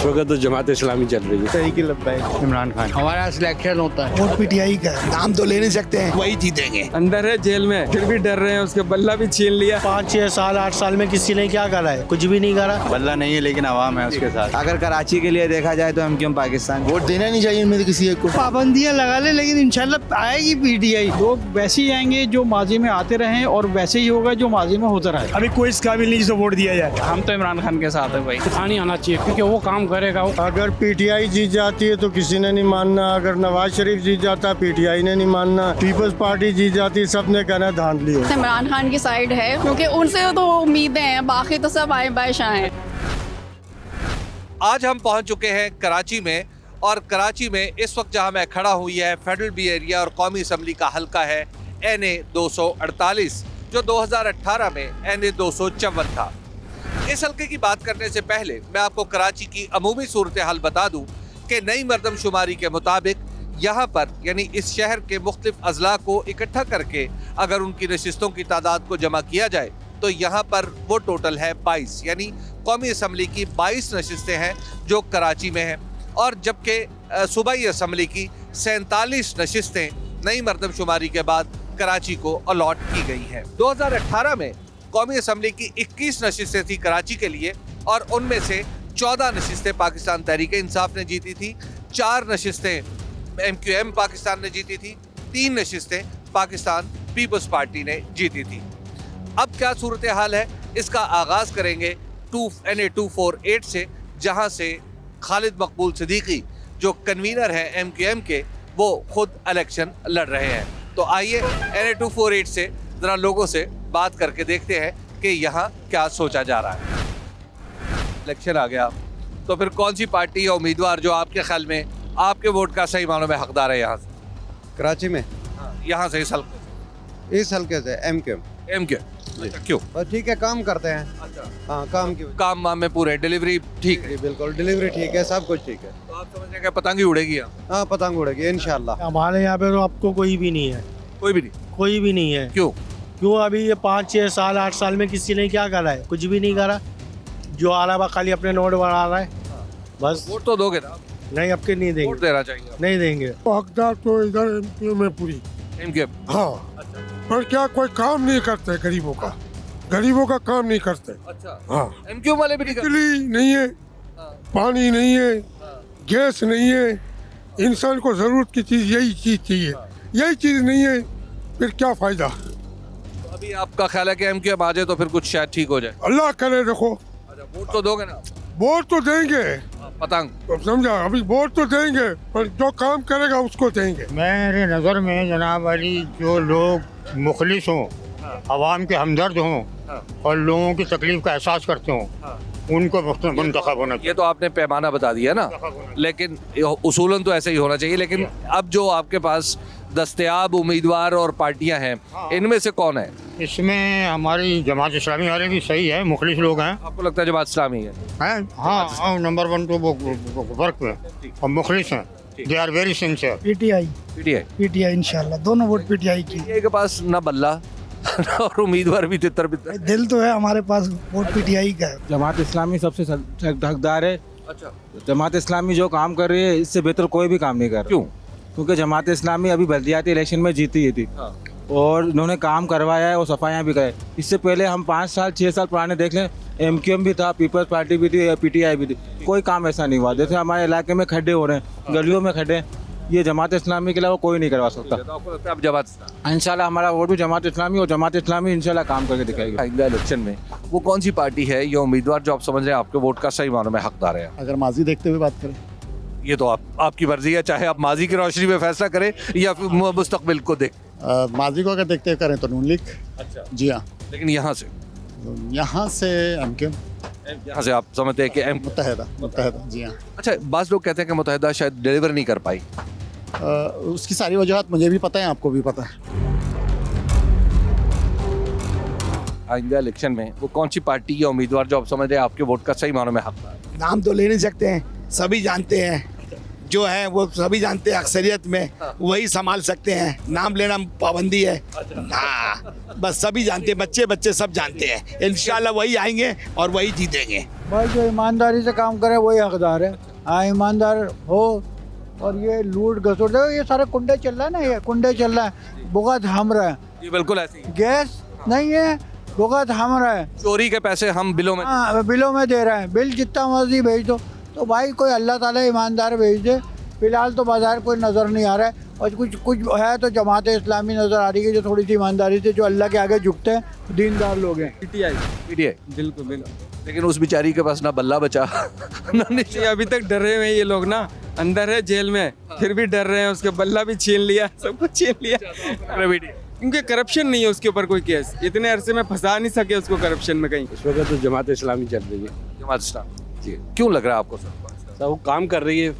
इस वक्त तो जमात इस्लामी चल रही है। सही की लब्बैक इमरान खान। हमारा सिलेक्शन होता है। वोट पीटीआई का नाम तो ले नहीं सकते हैं, वही जीतेंगे। अंदर है जेल में, फिर भी डर रहे हैं, उसके बल्ला भी छीन लिया। 5-6 साल 8 साल में किसी ने क्या करा है? कुछ भी नहीं करा। बल्ला नहीं है लेकिन आवाम है उसके साथ। अगर कराची के लिए देखा जाए तो हम क्यों पाकिस्तान वोट देना नहीं चाहिए इनमें से किसी एक को। पाबंदियां लगा ले, लेकिन इंशाल्लाह आएगी पीटीआई। लोग वैसे ही आएंगे जो माजी में आते रहे और वैसे ही होगा जो माजी में होता रहे। अभी कोई इस काबिल नहीं जिसे वोट दिया जाए। हम तो इमरान खान के साथ है भाई। खानी आना चाहिए क्योंकि वो काम करेगा। अगर पीटीआई जीत जाती है तो किसी ने नहीं मानना। अगर नवाज शरीफ जीत जाता पीटीआई ने नहीं मानना। पीपल्स पार्टी जीत जाती सबने कहना धांधली हो। इमरान खान की साइड है क्योंकि उनसे तो उम्मीदें हैं, बाकी तो सब आए बादशाह हैं। आज हम पहुंच चुके हैं कराची में, और कराची में इस वक्त जहां मैं खड़ा हूं यह है फेडरल बी एरिया और कौमी असम्बली का हल्का है NA 248, जो 2018 में NA 254 था। इस हल्के की बात करने से पहले मैं आपको कराची की अमूमी सूरत हाल बता दूं कि नई मरदमशुमारी के मुताबिक यहाँ पर यानी इस शहर के मुख्तलिफ अजला को इकट्ठा करके अगर उनकी नशिस्तों की तादाद को जमा किया जाए तो यहाँ पर वो टोटल है 22, यानी कौमी असम्बली की 22 नशिस्तें हैं जो कराची में हैं, और जबकि सूबाई असम्बली की 47 नशिस्तें नई मरदमशुमारी के बाद कराची को अलॉट की गई हैं। 2018 में कौमी असम्बली की 21 नशिस्तें थी कराची के लिए, और उनमें से 14 नशिस्तें पाकिस्तान तहरीक इंसाफ ने जीती थी, 4 नशिस्तें MQM पाकिस्तान ने जीती थी, 3 नशिस्तें पाकिस्तान पीपल्स पार्टी ने जीती थी। अब क्या सूरत हाल है, इसका आगाज़ करेंगे NA 248 से, जहां से खालिद मकबूल सिद्दीकी जो कन्वीनर हैं MQM के, वो खुद इलेक्शन लड़ रहे हैं। तो आइए NA 248 से ज़रा लोगों से बात करके देखते हैं कि यहाँ क्या सोचा जा रहा है। इलेक्शन आ गया तो फिर कौन सी पार्टी या उम्मीदवार जो आपके ख्याल में आपके वोट का सही मानों में हकदार है यहाँ से? कराची में यहाँ से इस हल्के से MQM अच्छा, क्यों? बस ठीक है, काम करते हैं। अच्छा, हाँ, काम की काम वाम में पूरे डिलीवरी ठीक है? बिल्कुल डिलीवरी ठीक है, सब कुछ ठीक है। तो आप समझ रहे हैं पतंग ही उड़ेगी यहाँ? हाँ, पतंग उड़ेगी इंशाल्लाह। हमारे यहाँ पे तो आपको कोई भी नहीं है। कोई भी नहीं? कोई भी नहीं है। क्यों? क्यों? अभी ये 5-6 साल 8 साल में किसी ने क्या करा है? कुछ भी नहीं करा। जो आ रहा है खाली अपने नोट बढ़ा रहा है बस। वोट तो दोगे ना? नहीं, अब के नहीं देंगे। वोट देना चाहिए। नहीं देंगे। हकदार तो इधर MQM में पूरी। MQM? हाँ, पर क्या कोई काम नहीं करते गरीबों का काम नहीं करते। अच्छा, हाँ, MQM वाले भी नहीं करते? बिजली नहीं है, पानी नहीं है, गैस नहीं है। इंसान को जरूरत की चीज यही चीज चाहिए, यही चीज नहीं है, फिर क्या फायदा? तो अभी आपका ख्याल है कि MQM आ जाए तो फिर कुछ शायद ठीक हो जाए? अल्लाह करे। देखो, अच्छा, वोट तो दोगे ना? वोट तो देंगे, पतंग तो समझा, अभी वोट तो देंगे, पर जो काम करेगा उसको देंगे। मेरे नज़र में जनाब वाली जो लोग मुखलिस हों, आवाम के हमदर्द हों और लोगों की तकलीफ का एहसास करते हों, उनको मुंतखब होना चाहिए। ये तो आपने पैमाना बता दिया ना, लेकिन उसूलन तो ऐसे ही होना चाहिए। लेकिन अब जो आपके पास दस्तयाब उम्मीदवार और पार्टियां हैं, इनमें से कौन है? इसमें हमारी जमात इस्लामी वाले भी सही है, मुखलिस लोग हैं। आपको लगता है जमात इस्लामी है? हाँ, नंबर 1 तो वो वर्क में और मुखलिस हैं। They are very sincere. PTI इंशाल्लाह दोनों वोट पीटीआई की। के पास ना बल्ला और उम्मीदवार भी तितर बितर। दिल तो है हमारे पास, वोट पीटीआई का है। जमात इस्लामी सबसे हकदार है। अच्छा, जमात इस्लामी जो काम कर रही है इससे बेहतर कोई भी काम नहीं कर रहा। क्यों? क्योंकि जमात इस्लामी अभी बल्दियाती इलेक्शन में जीती ही थी, और इन्होंने काम करवाया है और सफाइयाँ भी कराई। इससे पहले हम 5 साल 6 साल पुराने देख लें, MQM भी था, पीपल्स पार्टी भी थी, PTI भी थी, कोई काम ऐसा नहीं हुआ। जैसे हमारे इलाके में खड्डे हो रहे हैं, गलियों में खड्डे, ये जमात इस्लामी के अलावा कोई नहीं करवा सकता। तो आपको लगता है अब जमात इस्लामी? इंशाल्लाह हमारा वोट भी जमात इस्लामी, और जमात इस्लामी इंशाल्लाह काम करके दिखाएगी। आइंदा इलेक्शन में वो कौन सी पार्टी है या उम्मीदवार जो आप समझ रहे हैं आपके वोट का सही मानों में हकदार है? अगर माजी देखते हुए बात करें, ये तो आपकी मर्जी है, चाहे आप माजी की रोशनी में फैसला करें या फिर मुस्तकबिल को देख। माजी को अगर देखते हुए करें तो नून लीग। अच्छा, जी हाँ। लेकिन यहाँ से MQM, यहाँ से आप समझते हैं कि मुत्तहिदा। जी हाँ। अच्छा, बाज़ लोग कहते हैं कि मुत्तहिदा शायद डिलीवर नहीं कर पाई। उसकी सारी वजूहत मुझे भी पता है, आपको भी पता है। आइंदा इलेक्शन में वो कौन सी पार्टी या उम्मीदवार जो आप समझ रहे हैं आपके वोट का सही मानों में हकदार है? नाम तो ले नहीं सकते हैं, सभी जानते हैं। जो है वो सभी जानते हैं, अक्सरियत में वही संभाल सकते हैं। नाम लेना पाबंदी है। हाँ, बस सभी जानते हैं, बच्चे बच्चे सब जानते हैं। इंशाल्लाह वही आएंगे और वही जीतेंगे। भाई जो ईमानदारी से काम करे वही हकदार है। हाँ, ईमानदार हो। और ये लूट घसोट, देखो ये सारे कुंडे चल रहा है ना, ये कुंडे चल रहा है, भुगत हम रहा है। ये बिल्कुल ऐसे ही गैस नहीं है, भुगत हम रहा है। चोरी के पैसे हम बिलों में हाँ, बिलों में दे रहे हैं। बिल जितना मर्जी भेज दो। तो भाई कोई अल्लाह ताला ईमानदार भेज दे। फिलहाल तो बाजार कोई नज़र नहीं आ रहा है, और कुछ है तो जमात इस्लामी नज़र आ रही है, जो थोड़ी सी ईमानदारी से जो अल्लाह के आगे झुकते हैं, दीनदार लोग हैं। पीटीआई बिल्कुल बिल्कुल। लेकिन उस बेचारी के पास ना बल्ला बचा ना ये अभी तक डरे हुए हैं ये लोग ना, अंदर है जेल में, फिर भी डर रहे हैं। उसके बल्ला भी छीन लिया, सब कुछ छीन लिया, क्योंकि करप्शन नहीं है उसके ऊपर कोई केस। इतने अरसे में फंसा नहीं सके उसको करप्शन में कहीं। इस वक्त तो जमात इस्लामी चल रही है। जमात इस्लामी क्यों लग रहा है आपको सर? वो काम कर रही है।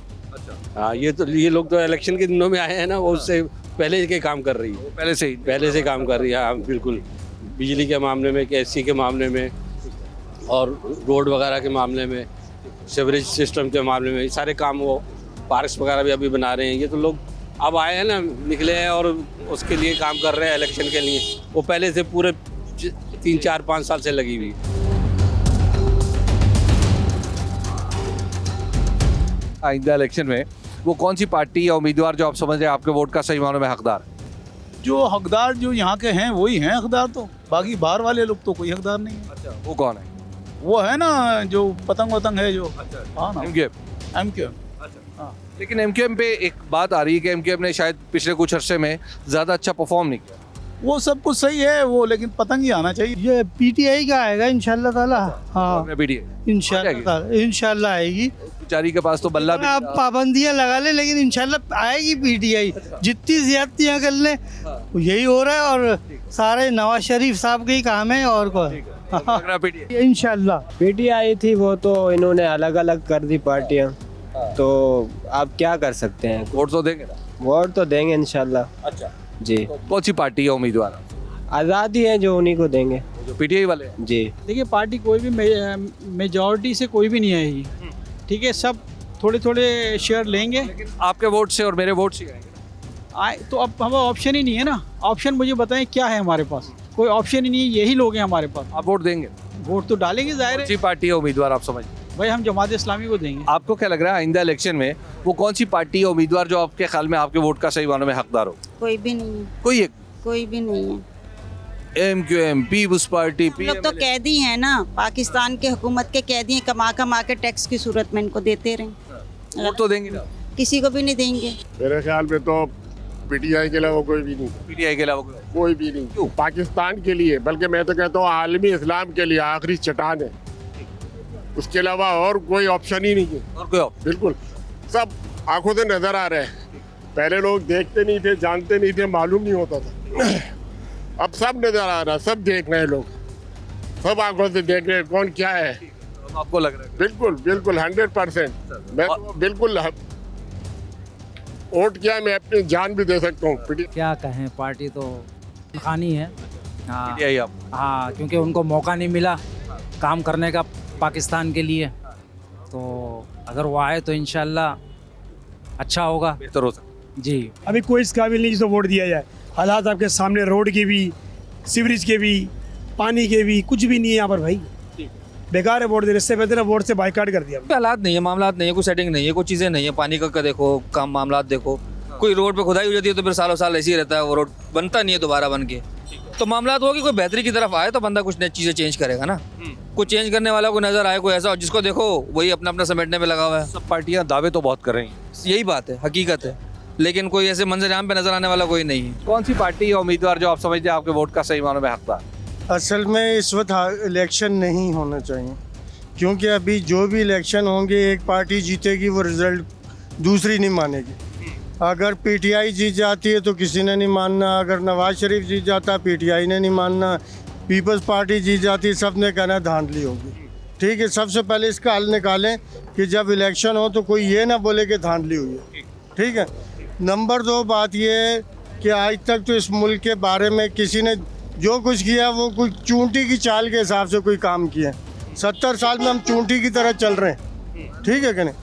हाँ, ये लोग तो इलेक्शन के दिनों में आए हैं ना, वो उससे पहले के काम कर रही है। पहले से काम कर रही है। हाँ बिल्कुल, बिजली के मामले में, KSC के मामले में, और रोड वगैरह के मामले में, सीवरेज सिस्टम के मामले में, सारे काम वो पार्क्स वगैरह भी अभी बना रहे हैं। ये तो लोग अब आए हैं ना, निकले हैं और उसके लिए काम कर रहे हैं इलेक्शन के लिए। वो पहले से पूरे 3, 4, 5 साल से लगी हुई। आइंदा इलेक्शन में वो कौन सी पार्टी या उम्मीदवार जो आप समझ रहे हैं आपके वोट का सही मानों में हकदार? जो हकदार जो यहाँ के हैं वही हैं हकदार, तो बाकी बाहर वाले लोग तो कोई हकदार नहीं है। अच्छा, वो कौन है? वो है ना जो पतंग वतंग है जो। हाँ ना, MQM। लेकिन MQM पे एक बात आ रही है कि MQM ने शायद पिछले कुछ अरसे में ज्यादा अच्छा परफॉर्म नहीं किया। वो सब कुछ सही है वो, लेकिन पतंग ही आना चाहिए। ये PTI का आएगा इंशाल्लाह ताला। हाँ, इंशाल्लाह आएगी। बेचारी के पास तो बल्ला भी आप पाबंदियां लगा ले, लेकिन इंशाल्लाह आएगी PTI। जितनी ज्यादतियां कर ले यही हो रहा है, और सारे नवाज शरीफ साहब के ही काम है, और कौन। इंशाल्लाह PTI थी वो तो इन्होंने अलग अलग कर दी पार्टियां, तो आप क्या कर सकते हैं। वोट तो देंगे ना? वोट तो देंगे इंशाल्लाह। अच्छा जी। तो कौन सी पार्टी है उम्मीदवार? आज़ादी है जो उन्हीं को देंगे, जो PTI वाले हैं। जी। देखिए पार्टी कोई भी मेजॉरिटी से कोई भी नहीं आएगी, ठीक है। सब थोड़े थोड़े शेयर लेंगे। आपके वोट से और मेरे वोट से आए तो अब हमें ऑप्शन ही नहीं है ना। ऑप्शन मुझे बताएं क्या है हमारे पास? कोई ऑप्शन ही नहीं है, यही लोग हैं हमारे पास। आप वोट देंगे? वोट तो डालेंगे, जाहिर कौन सी है। पार्टी है उम्मीदवार आप समझ? भाई हम जमात इस्लामी को देंगे। आपको क्या लग रहा है आइंदा इलेक्शन में वो कौन सी पार्टी या उम्मीदवार जो आपके ख्याल में आपके वोट का सही मानों में हकदार हो? कोई भी नहीं है। कोई भी नहीं है। MQM, पीपुल्स पार्टी, लोग तो कैदी हैं ना, पाकिस्तान के हुकूमत के कैदी हैं, कमा के टैक्स की सूरत में इनको देते रहें। वोट तो देंगे ना? किसी को भी नहीं देंगे। मेरे ख्याल में तो PTI के अलावा कोई भी नहीं। PTI के अलावा कोई भी नहीं। क्यों? पाकिस्तान के लिए, बल्कि मैं तो कहता हूँ आलमी इस्लाम के लिए आखिरी चट्टान है। उसके अलावा और कोई ऑप्शन ही नहीं है। और कोई ऑप्शन? बिल्कुल, सब आंखों से नजर आ रहे हैं। पहले लोग देखते नहीं थे, जानते नहीं थे, मालूम नहीं होता था। अब सब नजर आ रहा है, सब देख रहे हैं लोग, सब आंखों से देख रहे हैं कौन क्या है। आपको लग रहा है? बिल्कुल बिल्कुल 100%। मैं तो बिल्कुल वोट किया, मैं अपनी जान भी दे सकता हूँ। क्या कहें, पार्टी तो खानी है। हाँ PTI आप? हाँ, क्योंकि उनको मौका नहीं मिला काम करने का पाकिस्तान के लिए, तो अगर वो आए तो इंशाल्लाह अच्छा होगा, बेहतर हो सकता जी। अभी कोई इस काबिल नहीं जिसको वोट दिया जाए। हालात आपके सामने, रोड के भी, सीवरेज के भी, पानी के भी, कुछ भी नहीं है यहाँ पर भाई। बेकार है वोट देने से, बेहतर वोट से बाइकाट कर दिया। हालात नहीं है, मामलात नहीं है, कोई सेटिंग नहीं है, कोई चीज़ें नहीं है। पानी का देखो, काम मामलात देखो। कोई रोड पे खुदाई हो जाती है तो फिर सालों साल ऐसे ही रहता है, वो रोड बनता नहीं है दोबारा बन के। तो मामलात होगी, कोई बेहतरी की तरफ आए तो बंदा कुछ नई चीज़ें चेंज करेगा ना। कुछ चेंज करने वाला कोई नजर आए, कोई ऐसा जिसको देखो वही अपना अपना समेटने में लगा हुआ है। सब पार्टियां दावे तो बहुत कर रही हैं, यही बात है, हकीकत है, लेकिन कोई ऐसे मंजर आम पे नजर आने वाला कोई नहीं है। कौन सी पार्टी या उम्मीदवार जो आप समझते हैं आपके वोट का सही मानों में हकदार? असल में इस वक्त इलेक्शन नहीं होना चाहिए, क्योंकि अभी जो भी इलेक्शन होंगे एक पार्टी जीतेगी, वो रिजल्ट दूसरी नहीं मानेगी। अगर PTI जीत जाती है तो किसी ने नहीं मानना, अगर नवाज शरीफ जीत जाता PTI ने नहीं मानना, पीपल्स पार्टी जीत जाती सब ने कहना धांधली होगी। ठीक है, सबसे पहले इसका हल निकालें कि जब इलेक्शन हो तो कोई ये ना बोले कि धांधली हुई है। ठीक है। नंबर 2 बात ये है कि आज तक तो इस मुल्क के बारे में किसी ने जो कुछ किया वो कुछ चूंटी की चाल के हिसाब से कोई काम किया। 70 साल में हम चूंटी की तरह चल रहे हैं। ठीक है कि नहीं?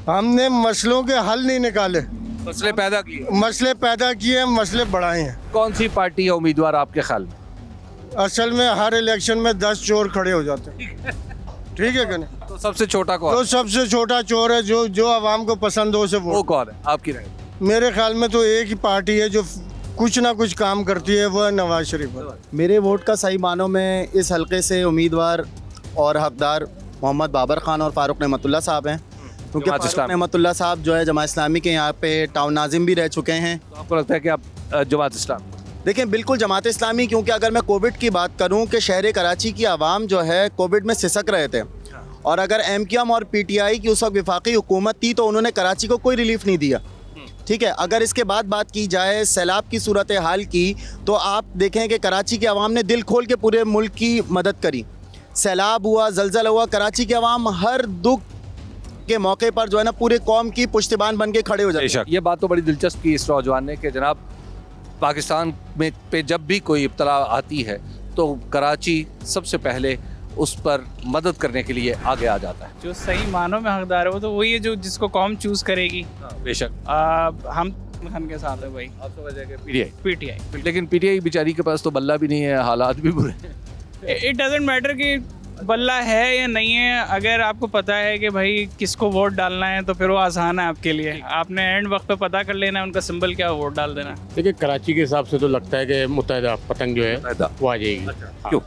हमने मसलों के हल नहीं निकाले, मसले पैदा किए। मसले पैदा किए, मसले बढ़ाए हैं। कौन सी पार्टी या उम्मीदवार आपके ख्याल में? असल में हर इलेक्शन में 10 चोर खड़े हो जाते हैं, ठीक है कि नहीं? तो सबसे छोटा कौन? जो सबसे छोटा चोर है, जो आवाम को पसंद हो उसे वो वोट। कौन है आपकी राय? मेरे ख्याल में तो एक ही पार्टी है जो कुछ ना कुछ काम करती है, वो है नवाज शरीफ। मेरे वोट का सही मानों में इस हलके से उम्मीदवार और हकदार मोहम्मद बाबर खान और फारूक नेमतुल्लाह साहब हैं, क्योंकि जमात इस्लामी। फारूक नेमतुल्लाह साहब जो है जमात इस्लामी के यहाँ पे टाउन नाजिम भी रह चुके हैं। तो आपको लगता है कि आप जमात इस्लाम? देखिए बिल्कुल जमात इस्लामी, क्योंकि अगर मैं कोविड की बात करूं कि शहर कराची की आवाम जो है कोविड में सिसक रहे थे, और अगर एमक्यूएम और पीटीआई की उस वक्त वफाकी हुकूमत थी तो उन्होंने कराची को कोई रिलीफ नहीं दिया, ठीक है। अगर इसके बाद बात की जाए सैलाब की सूरत हाल की, तो आप देखें कि कराची की आवाम ने दिल खोल के पूरे मुल्क की मदद करी। सैलाब हुआ, जलजला हुआ, कराची की आवाम हर दुख के मौके पर जो है ना पूरे कौम की पुश्तबान बन के खड़े हो जाते हैं। ये बात तो बड़ी दिलचस्प की इस नौजवान ने कि जनाब पाकिस्तान में पे जब भी कोई इब्तला आती है तो कराची सबसे पहले उस पर मदद करने के लिए आगे आ जाता है। जो सही मानों में हकदार है वो तो वही है जो जिसको कौम चूज करेगी। बेशक हम खान के साथ है भाई। आप समझ रहे हैं पीटीआई। लेकिन पीटीआई बेचारी के पास तो बल्ला भी नहीं है, हालात भी बुरे हैं। इट डजेंट मैटर कि बल्ला है या नहीं है, अगर आपको पता है कि भाई किसको वोट डालना है तो फिर वो आसान है आपके लिए। आपने एंड वक्त पे पता कर लेना है उनका सिंबल क्या, वोट डाल देना। देखिए कराची के हिसाब से तो लगता है कि मुत्तहिदा पतंग जो है वो आ जाएगी। क्यों?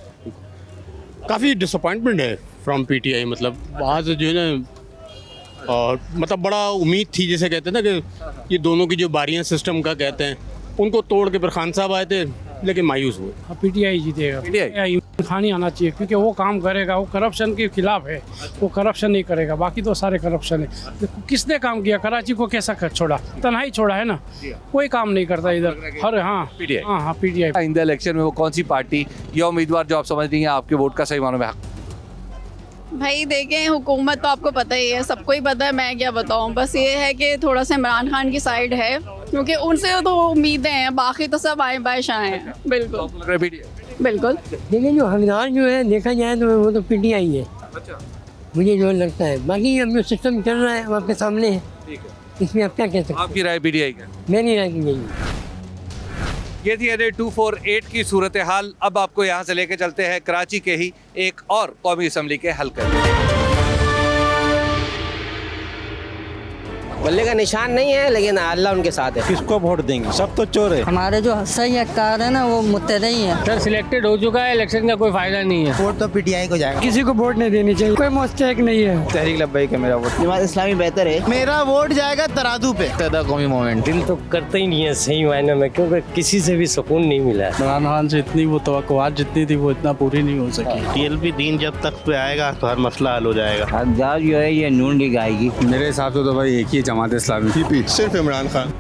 काफ़ी डिसअपॉइंटमेंट है फ्रॉम पीटीआई, मतलब वहाँ से जो है ना, और मतलब बड़ा उम्मीद थी, जैसे कहते हैं ना कि ये दोनों की जो बारियां सिस्टम का कहते हैं उनको तोड़ के फिर खान साहब आए थे, लेकिन मायूस हुए। पीटीआई जीतेगा। पीटीआई खान ही आना चाहिए क्योंकि वो काम करेगा, वो करप्शन के खिलाफ है, वो करप्शन नहीं करेगा, बाकी तो सारे करप्शन है। देखो किसने काम किया, कराची को कैसा छोड़ा, तन्हाई छोड़ा है ना, कोई काम नहीं करता इधर। हर पीटीआई। हाँ पीटीआई। आइंदा इलेक्शन में वो कौन सी पार्टी या उम्मीदवार जो आप समझ रही हैं आपके वोट का सही मानों में हक? भाई देखें, हुकूमत तो आपको पता ही है, सबको ही पता है, मैं क्या बताऊं। बस ये है कि थोड़ा सा इमरान खान की साइड है, क्योंकि उनसे तो उम्मीदें हैं, बाकी तो सब आए बारिश आए हैं। बिल्कुल बिल्कुल। लेकिन जो हकदार जो है देखा जाए तो वो तो पीटीआई है। अच्छा, मुझे जो लगता है, बाकी अब जो सिस्टम चल रहा है वो आपके सामने है, इसमें आप क्या कह सकते हैं। आपकी राय पीटीआई का? मेरी राय की यही। ये थी NA 248 की सूरत हाल। अब आपको यहाँ से लेके चलते हैं कराची के ही एक और कौमी असम्बली के हल्के में। बल्ले का निशान नहीं है, लेकिन अल्लाह उनके साथ है। किसको वोट देंगे? सब तो चोर है। हमारे जो सही हकदार है ना वो मुत्तहद ही है। सर सिलेक्टेड हो चुका है, इलेक्शन का कोई फायदा नहीं है। वोट तो पीटीआई को जाएगा। किसी को वोट नहीं देनी चाहिए, कोई मिस्टेक नहीं है। तहरीक लब्बैक है मेरा वोट। जमात इस्लामी बेहतर है। मेरा वोट जाएगा तराजू पे। कौमी मोमेंट दिल तो करता ही नहीं है सही मायने में, क्योंकि किसी से भी सुकून नहीं मिला। इमरान खान से इतनी वो तवक्कुआत जितनी थी वो इतना पूरी नहीं हो सकी। TLP दिन जब तक पे आएगा तो हर मसला हल हो जाएगा। हकदार जो है ये नून लीग आएगी। मेरे हिसाब से तो भाई एक ही जमात इस्लामी, सिर्फ इमरान खान।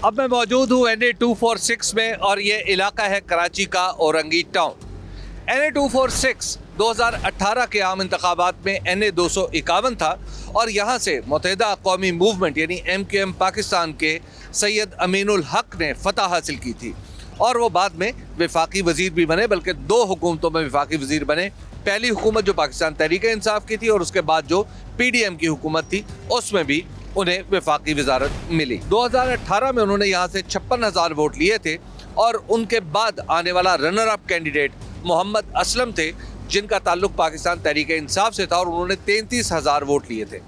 अब मैं मौजूद हूँ NA 246 में और ये इलाका है कराची का औरंगी टाउन। NA 246 2018 के आम इंतखाबात में NA 251 था और यहाँ से मुत्तहिदा कौमी मूवमेंट यानी MQM पाकिस्तान के सैयद अमीनुल हक ने फतह हासिल की थी और वो बाद में वफाकी वजीर भी बने, बल्कि 2 हुकूमतों में वफाकी वजीर बने। पहली हुकूमत जो पाकिस्तान तहरीक इंसाफ की थी और उसके बाद जो PDM की हुकूमत थी उसमें भी उन्हें वफाकी वजारत मिली। 2018 में उन्होंने यहाँ से 56,000 वोट लिए थे और उनके बाद आने वाला runner up candidate Mohammad Aslam थे, जिनका ताल्लुक पाकिस्तान तहरीक इंसाफ से था और उन्होंने 33,000 वोट लिए थे।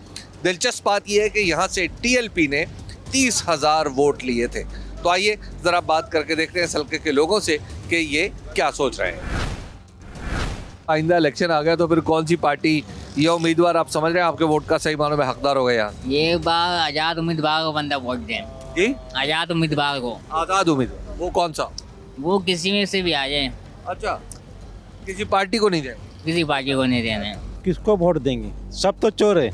दिलचस्प बात यह है कि यहाँ से TLP ने 30,000 वोट लिए थे। तो आइए ज़रा बात करके देखते हैं इस हल्के के लोगों से कि ये क्या सोच रहे हैं। आइंदा इलेक्शन आ गया तो फिर कौन सी पार्टी या उम्मीदवार आप समझ रहे हैं आपके वोट का सही मानों में हकदार हो गया यहाँ? ये बार आजाद उम्मीदवार को बंदा वोट दें। जी, आजाद उम्मीदवार को। आज़ाद उम्मीदवार वो कौन सा? वो किसी में से भी आ जाए, अच्छा, किसी पार्टी को नहीं देंगे? किसी पार्टी को नहीं देने। किसको वोट देंगे? सब तो चोर है।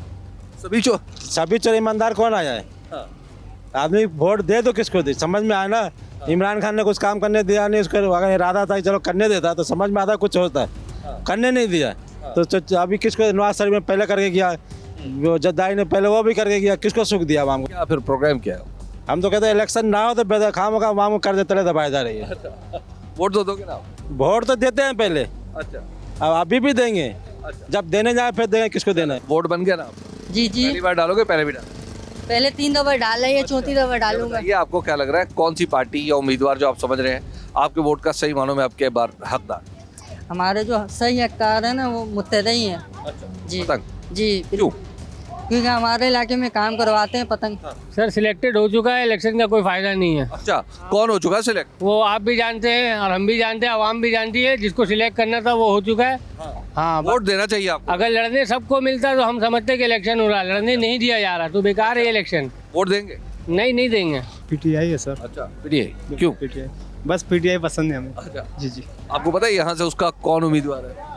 सभी चोर? सभी चोर। ईमानदार कौन आ जाए? आदमी वोट दे तो किसको दे? समझ में आया ना, इमरान खान ने कुछ काम करने दिया नहीं, उसका अगर इरादा था चलो करने देता तो समझ में आता कुछ होता है, करने नहीं दिया। तो अभी किसको? नवाज शरीफ ने पहले करके किया, वो जद्दाई ने पहले वो भी करके किया, किसको सुख दिया आवाम को? क्या फिर प्रोग्राम क्या है? हम तो कहते हैं इलेक्शन ना हो तो बेहतर खाम का आवाम को कर देते दबाए जा रही है। वोट तो दोगे ना? वोट तो देते हैं पहले, अच्छा, अब अभी भी देंगे। जब देने जाए फिर देंगे, किसको देना है? वोट बन गया ना? जी जी पहली बार डालोगे, पहले भी डालो? पहले 3 दफा डाला है, ये चौथी दफा डालूंगा। ये आपको क्या लग रहा है, कौन सी पार्टी या उम्मीदवार जो आप समझ रहे हैं आपके वोट का सही मानों में आपके बार हकदार? हमारे जो सही हकदार है ना वो मुत्तहदा ही है। जी जी क्यों? क्योंकि हमारे इलाके में काम करवाते हैं पतंग। सर सिलेक्टेड हो चुका है, इलेक्शन का कोई फायदा नहीं है। अच्छा, कौन हो चुका है सिलेक्ट? वो आप भी जानते हैं और हम भी जानते हैं, आवाम भी जानती है। जिसको सिलेक्ट करना था वो हो चुका है। हाँ, वोट देना चाहिए आपको। अगर लड़ने सबको मिलता तो हम समझते कि इलेक्शन हो रहा है, लड़ने नहीं दिया जा रहा तो बेकार है इलेक्शन। वोट देंगे? नहीं देंगे। पीटीआई है सर। अच्छा, पीटीआई क्यों? पीटीआई, बस पीटीआई पसंद है हमें। अच्छा, जी जी। आपको पता है यहाँ से उसका कौन उम्मीदवार है?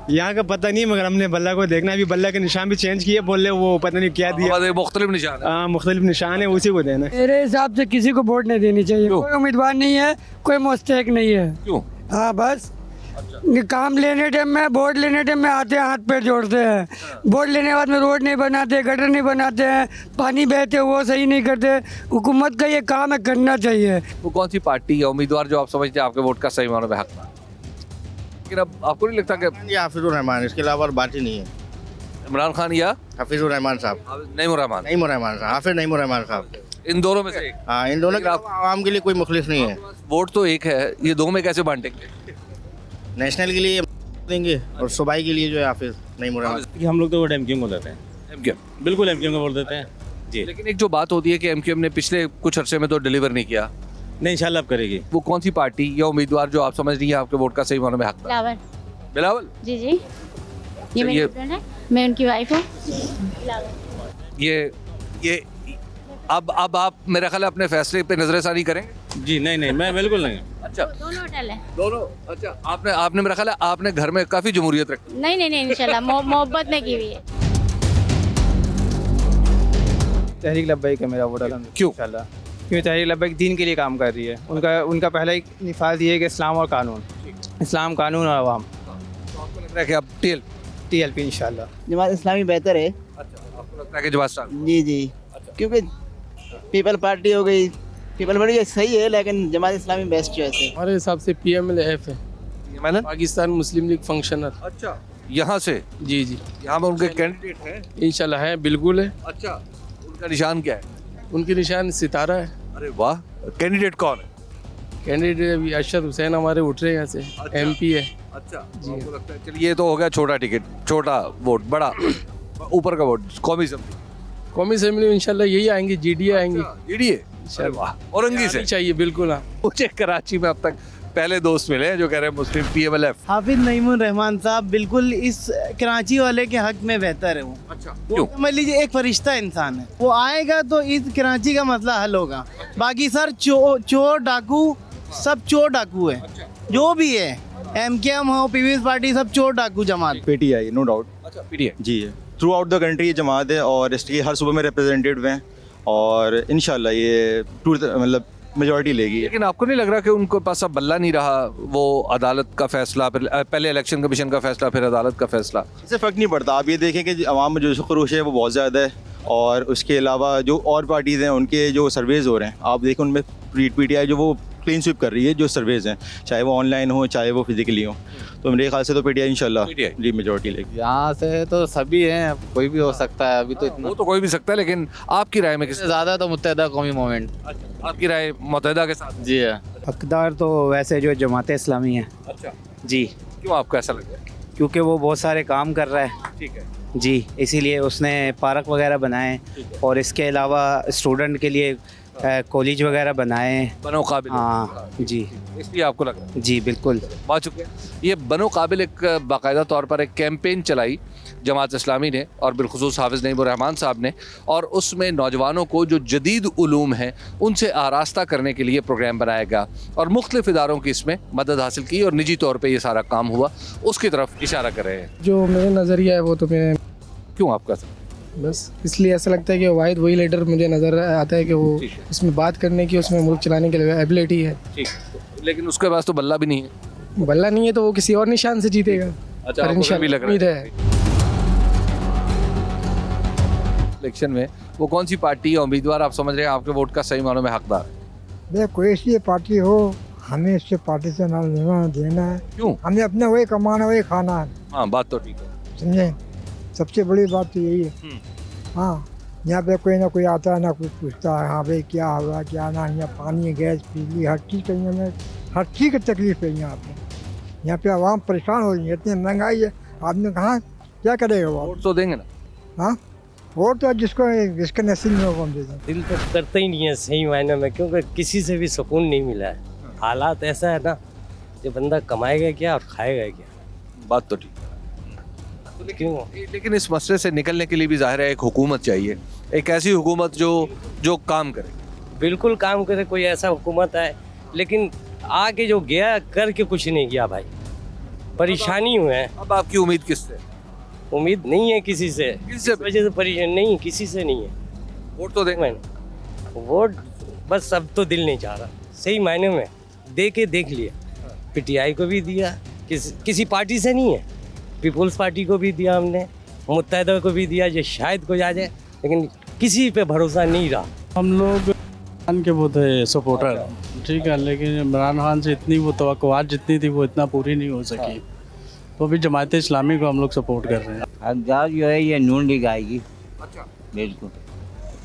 यहाँ का पता नहीं, मगर हमने बल्ला को देखना, अभी बल्ला के निशान भी चेंज किए, बोल रहे वो पता नहीं क्या दिया। मुख्तलिफ निशान है। हाँ, मुख्तलिफ निशान है, उसी को देना। मेरे हिसाब से किसी को वोट नहीं देनी चाहिए। कोई उम्मीदवार नहीं है, कोई मुस्तहिक नहीं है। क्यों? हाँ बस काम लेने टाइम में, वोट लेने टाइम में आते हैं, हाथ पैर जोड़ते हैं। वोट लेने के बाद में रोड नहीं बनाते, गटर नहीं बनाते हैं, पानी बहते वो सही नहीं करते। हुकूमत का ये काम है, करना चाहिए। वो कौन सी पार्टी या उम्मीदवार जो आप समझते हैं आपके वोट का सही मानों में हकदार? लेकिन अब आपको नहीं लगता कि हाफिजुर रहमान, इसके अलावा बात ही नहीं है। इमरान खान या हाफिजुर रहमान साहब, नईमुर रहमान? नईमुर रहमान साहब, हाफिज नईमुर रहमान साहब। इन दोनों में से एक? हाँ, इन दोनों के आवाम के लिए कोई मुखलिफ नहीं है। वोट तो एक है, ये दो में कैसे बांटेंगे? नेशनल के लिए देंगे और सूबाई के लिए जो है हाफिज नईमुर रहमान। हम लोग तो वोट एमक्यूएम को देते हैं। एमक्यूएम? बिल्कुल एमक्यूएम को वोट देते हैं जी। लेकिन एक जो बात होती है कि एमक्यूएम ने पिछले कुछ अरसे में तो डिलीवर नहीं किया। नहीं, इंशाल्लाह अब करेगी। वो कौन सी पार्टी या उम्मीदवार जो आप समझ रही है आपके वोट का सही मानों में हकदार? बिलावल? जी जी, ये मेरे हस्बैंड है, मैं उनकी वाइफ हूँ। ये अब आप मेरा ख्याल है अपने फैसले पे नजरसानी करेंगे? जी नहीं, मैं बिल्कुल नहीं। अच्छा, दोनों होटल है। दोनों? अच्छा, आपने मेरा ख्याल है आपने घर में काफी जमहूरियत रखी। नहीं इंशाल्लाह मोहब्बत ने की हुई है। तहरीक लब्बैक है मेरा वोट अलहम्दुलिल्लाह। क्यों? इंशाल्लाह, क्योंकि तहरीक लब्बैक दीन के लिए काम कर रही है। उनका पहला ही निफाज ये है कि इस्लाम और कानून, इस्लाम कानून और अवाम। तो आपको लग रहा है कि आप TLP इंशाल्लाह। जमात इस्लामी बेहतर है। अच्छा, आपको लगता है कि जमात इस्लामी? जी जी, क्योंकि पीपल पार्टी हो गई, पीपल पार्टी सही है, लेकिन जमात इस्लामी बेस्ट चॉइस है। हमारे हिसाब से PMLF है, पाकिस्तान मुस्लिम लीग फंक्शनर। अच्छा, यहाँ से? जी जी, यहाँ में उनके कैंडिडेट हैं? इंशाल्लाह है, बिल्कुल है। अच्छा, उनका निशान क्या है? उनकी निशान सितारा है। अरे वाह, कैंडिडेट कौन है? कैंडिडेट अभी अरशद हुसैन हमारे उठ रहे हैं यहाँ से। अच्छा। MP है। अच्छा जी, आपको लगता है? चलिए, ये तो हो गया छोटा टिकट, छोटा वोट, बड़ा ऊपर का वोट कौमी असेंबली। कौमी असेंबली में इंशाल्लाह यही आएंगे, GDA आएंगे। GDA? अरे वाह, औरंगी से चाहिए, बिल्कुल। हाँ, मुझे कराची में अब तक पहले दोस्त मिले हैं जो कह रहे हैं मुस्लिम PMLF। हाफिज नईमुर रहमान साहब बिल्कुल इस कराची वाले के हक में बेहतर है। वो अच्छा, वो समझ लीजिए एक फरिश्ता इंसान है, वो आएगा तो इस कराची का मसला हल होगा। बाकी सर चोर डाकू, सब चोर डाकू है। जो भी है, MKM हो, पीपल्स पार्टी, सब चोर डाकू जमात। PTI no doubt. अच्छा, PTI जी है, थ्रू आउट द कंट्री ये जमात है और इसकी हर सूबे में रिप्रेजेंटेड हैं और इंशाल्लाह ये मतलब मेजॉरिटी लेगी। लेकिन आपको नहीं लग रहा कि उनको पास अब बल्ला नहीं रहा? वो अदालत का फैसला, फिर पहले इलेक्शन कमीशन का फैसला, फिर अदालत का फैसला, इससे फ़र्क नहीं पड़ता। आप ये देखें कि अवाम में जो खरोश है वो बहुत ज़्यादा है और उसके अलावा जो और पार्टीज़ हैं उनके जो सर्वेज़ हो रहे हैं, आप देखें उनमें PTI जो वो क्लीन स्वीप कर रही है जो सर्वेज़ हैं, चाहे वो ऑनलाइन हो चाहे वो फिजिकली हो। तो मेरे ख्याल से तो PTI इंशाल्लाह जी मेजॉरिटी लेगी। यहाँ से तो सभी हैं, कोई भी हो सकता है अभी तो इतना। वो तो कोई भी सकता है, लेकिन आपकी राय में किस? ज़्यादा तो मुत्तहदा कौमी मूवमेंट। आपकी राय मुत्तहदा के साथ? जी है। हकदार तो वैसे जो जमात इस्लामी है। अच्छा जी, क्यों आपको ऐसा लग रहा है? क्योंकि वो बहुत सारे काम कर रहा है। ठीक है जी, इसीलिए उसने पार्क वगैरह बनाए और इसके अलावा स्टूडेंट के लिए कॉलेज वगैरह बनाए। बनो काबिल। हाँ जी, इसलिए आपको लग रहा है? जी बिल्कुल। आ चुके हैं ये बनो काबिल एक बाकायदा तौर पर एक कैंपेन चलाई जमात इस्लामी ने और बिलखुसूस हाफिज़ नईमुर रहमान साहब ने, और उसमें नौजवानों को जो जदीद उलूम हैं उनसे आरास्ता करने के लिए प्रोग्राम बनाया गया और मुख्तलिफ इदारों की इसमें मदद हासिल की और निजी तौर पर ये सारा काम हुआ, उसकी तरफ इशारा कर रहे हैं। जो मेरा नज़रिया है वो तो मैं क्यों आपका सर? बस इसलिए ऐसा लगता है कि वाहिद वही लीडर मुझे नज़र आता है कि वो उसमें बात करने की, उसमें मुल्क चलाने के लिए एबिलिटी है। ठीक, लेकिन उसके पास तो बल्ला भी नहीं है। बल्ला नहीं है तो वो किसी और निशान से जीतेगा। अच्छा, आपको भी लग रहा है इलेक्शन में वो कौन सी पार्टी या उम्मीदवार आप समझ रहे हैं आपके वोट का सही मानों में हकदार है? कोई सी पार्टी हो, हमें इससे पार्टी से ना लेना देना है। क्यों? हमें अपना वही कमाना वही खाना है। हाँ, बात तो ठीक है। समझे, सबसे बड़ी बात तो यही है। हाँ, यहाँ पे कोई ना कोई आता है ना कुछ पूछता है, हाँ भाई क्या हुआ क्या ना, यहाँ पानी गैस बिजली हर चीज़ का यहाँ हर चीज़ की तकलीफ है यहाँ पे आवाम परेशान हो रही है, इतनी महंगाई है, आदमी कहाँ क्या करेगा वो। वोट तो देंगे ना? हाँ, वोट तो जिसके नसीब में होगा हम दे दें। दिल तो करता ही नहीं है सही मायने में, क्योंकि किसी से भी सुकून नहीं मिला है। हालात ऐसा है ना, जो बंदा कमाएगा क्या और खाएगा क्या। बात तो ठीक है, क्यों? लेकिन इस मसले से निकलने के लिए भी जाहिर है एक हुकूमत चाहिए, एक ऐसी हुकूमत जो काम करे। बिल्कुल काम करे, कोई ऐसा हुकूमत है, लेकिन आके जो गया करके कुछ नहीं किया भाई, परेशानी हुए हैं। अब आपकी उम्मीद किससे? उम्मीद नहीं है किसी से, किससे? इस वजह से परेशान नहीं, किसी से नहीं है। वोट तो देंगे? वोट बस अब तो दिल नहीं चाह रहा, सही मायने में दे के देख लिया। पीटीआई को भी दिया, किसी पार्टी से नहीं है, पीपुल्स पार्टी को भी दिया हमने, मुत्तहिदा को भी दिया, जो शायद कोई आ जाए, लेकिन किसी पे भरोसा नहीं रहा। हम लोग इमरान के वो थे सपोर्टर, ठीक है, लेकिन इमरान खान से इतनी वो तवक्कुआत जितनी थी वो इतना पूरी नहीं हो सकी, तो अभी जमात इस्लामी को हम लोग सपोर्ट कर रहे हैं। हकदार जो है ये नून लीग आएगी। अच्छा, बिल्कुल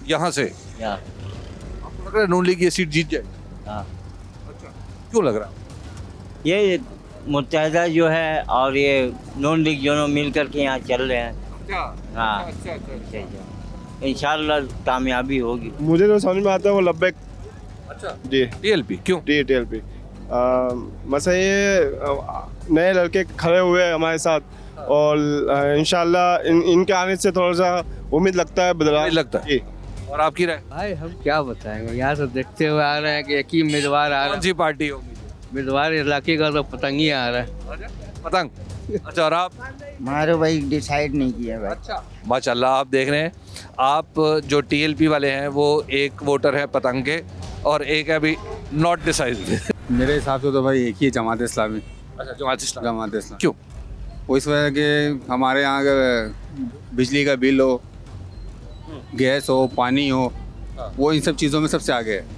यहाँ से यहाँ। आपको लग रहा है नून लीग ये सीट जीत जाएगी? हाँ, अच्छा, क्यों लग रहा है? ये मुत्तहिदा जो है और ये नून लीग दोनों मिल करके यहाँ चल रहे हैं। अच्छा, हाँ, अच्छा। इंशाल्लाह कामयाबी होगी। मुझे तो समझ में आता है वो लब्बैक। अच्छा, जी, टीएलपी क्यों? टीएलपी मसला ये नए लड़के खड़े हुए हैं हमारे साथ, और इंशाल्लाह इनके आने से थोड़ा सा उम्मीद लगता है बदलाव लगता है। और आपकी राय? भाई हम क्या बताएंगे, यहाँ से देखते हुए आ रहे हैं कि एक ही उम्मीदवार आ रहा कौन सी पार्टी होगी? है, उम्मीदवार इलाके का तो पतंग ही आ रहा है। पतंग? अच्छा, और आप? हमारे भाई डिसाइड नहीं किया भाई। अच्छा, माशाल्लाह, आप देख रहे हैं, आप जो टीएलपी वाले हैं वो एक वोटर है पतंग के और एक है अभी नॉट डिसाइडेड। मेरे हिसाब से तो भाई एक ही है, जमात इस्लामी। अच्छा, जमात इस्लामी। जमात इस्लामी क्यों? वो इस वजह के हमारे यहाँ का बिजली का बिल हो, गैस हो, पानी हो, वो इन सब चीज़ों में सबसे आगे है।